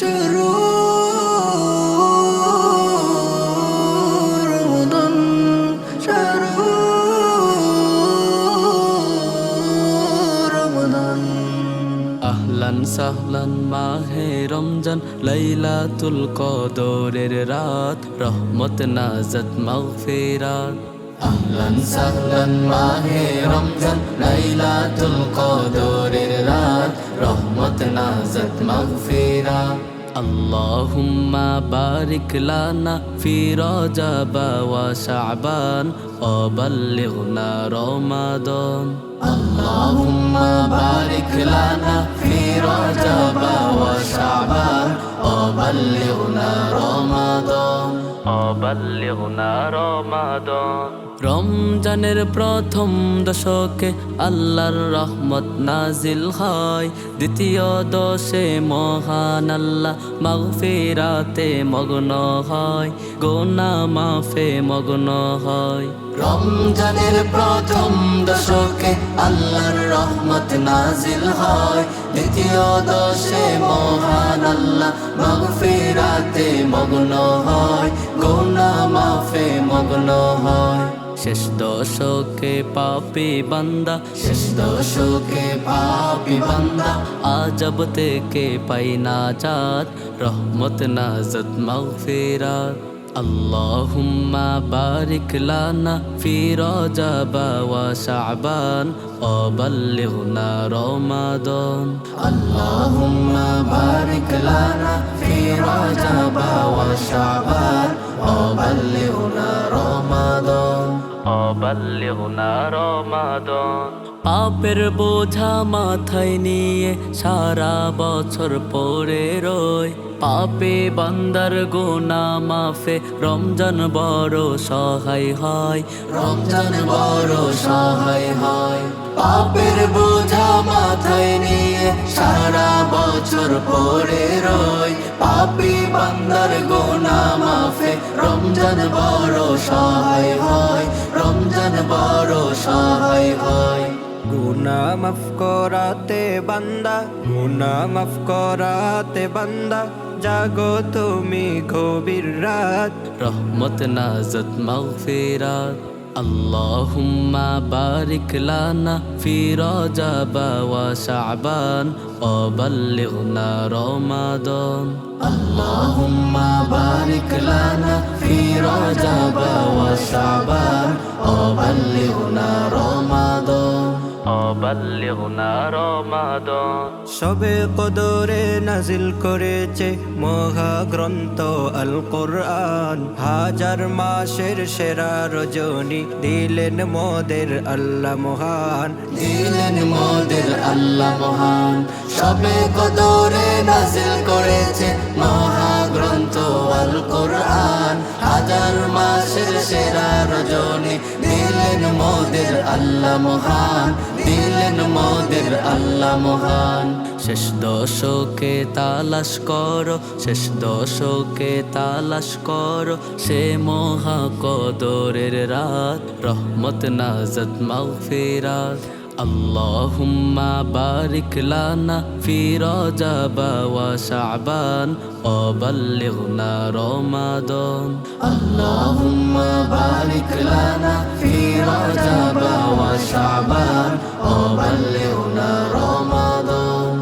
شهر رمضان شهر رمضان আহলান সাহলান মাহে রমজান লাইলাতুল কদরের রাত রহমত নাজাত মাগফিরাত আহলান সাহলান মাহে রমজান লাইলাতুল কদরের রাত রহমত নাজাত মাগফিরাত اللهم بارك لنا في رجب وشعبان وبلغنا رمضان اللهم بارك لنا في رجب وشعبان وبلغنا رمضان রমজানের প্রথম দশকে আল্লাহর রহমত নাজিল হয়, দ্বিতীয় দশে মহান আল্লাহ মাগফিরাতে মগ্ন হয়, গুনাহ মাফে মগ্ন হয়। রমজানের প্রথম দশকে আল্লাহর রহমত নাজিল হয়, দ্বিতীয় দশে মহান আল্লাহ মাগফিরাতে মগ্ন হয়, গুনাহ মাফে মগ্ন হয়। শেষ দশকে পাপী বান্দা, শেষ দশকে পাপী বান্দা আজব থেকে পাই নাজাত, রহমত নাজাত মাগফিরাত। اللهم بارك لنا في رجب وشعبان وبلغنا رمضان اللهم بارك لنا في رجب وشعبان وبلغنا رمضان পাপের বোঝা মাথায় নিয়ে সারা বছর পড়ে রই, পাপে বান্দার গুনাহ মাফে রমজান বড় সহায় হয়, রমজান বড় সহায় হয়। পাপের বোঝা মাথায় নিয়ে সারা বছর পড়ে রই, পাপী বান্দার গুনাহ মাফে রমজান বড় সহায় হয়, রমজান বড় সহায় হয়। গুনাহ মাফ করাতে বান্দা, গুনাহ মাফ করাতে বান্দা, জাগো তুমি গভীর রাত, রহমত নাজাত মাগফিরাত। اللهم بارك لنا في رجب وشعبان وبلغنا رمضان اللهم بارك لنا في رجب وشعبان وبلغنا رمضان সবে কদরে নাজিল করেছে মহাগ্রন্থ আল কোরআন, হাজার মাসের সেরা রজনী দিলেন মোদের আল্লাহ মহান, দিলেন মোদের আল্লাহ মহান। সবে কদরে নাজিল করেছে মহাগ্রন্থ আল কোরআন, হাজার মাসের সেরা রজনী দিলেন মোদের আল্লাহ মহান, দিলেন মোদের আল্লাহ মহান। শেষ দশকে তালাশ করো, শেষ দশকে তালাশ করো সে মহা কদরের রাত, রহমত নাজাত মাগফিরাত। اللهم بارك لنا في رجب وشعبان وبلغنا رمضان اللهم بارك لنا في رجب وشعبان وبلغنا رمضان